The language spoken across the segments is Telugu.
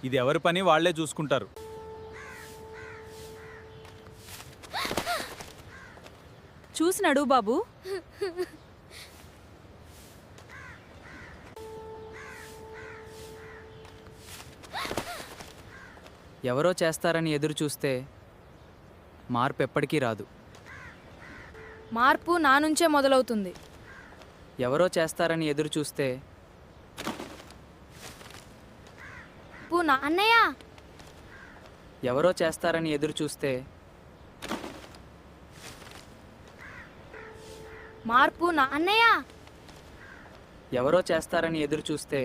ఇది ఎవరి పని వాళ్లే చూసుకుంటారు. చూసి నడువు బాబు. ఎవరో చేస్తారని ఎదురు చూస్తే మార్పు ఎప్పటికీ రాదు. మార్పు నా నుంచే మొదలవుతుంది. ఎవరో చేస్తారని ఎదురు చూస్తే అన్నయ్య ఎవరో చేస్తారని ఎదురు చూస్తే మార్పు నా అన్నయ్య ఎవరో చేస్తారని ఎదురు చూస్తే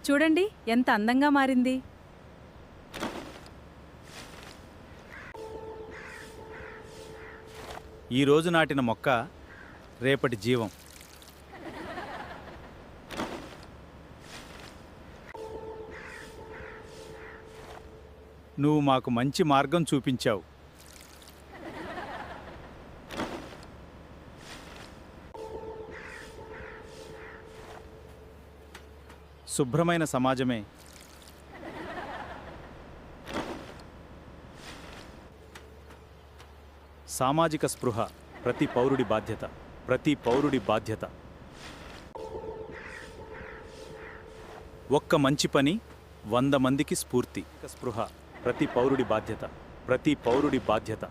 చూడండి ఎంత అందంగా మారింది. ఈ రోజు నాటిన మొక్క రేపటి జీవం. నువ్వు మాకు మంచి మార్గం చూపించావు. శుభ్రమైన సమాజమే సామాజిక స్పృహ ప్రతి పౌరుడి బాధ్యత. ప్రతి పౌరుడి బాధ్యత. ఒక్క మంచి పని 100 మందికి స్ఫూర్తి. స్పృహ ప్రతి పౌరుడి బాధ్యత. ప్రతి పౌరుడి బాధ్యత.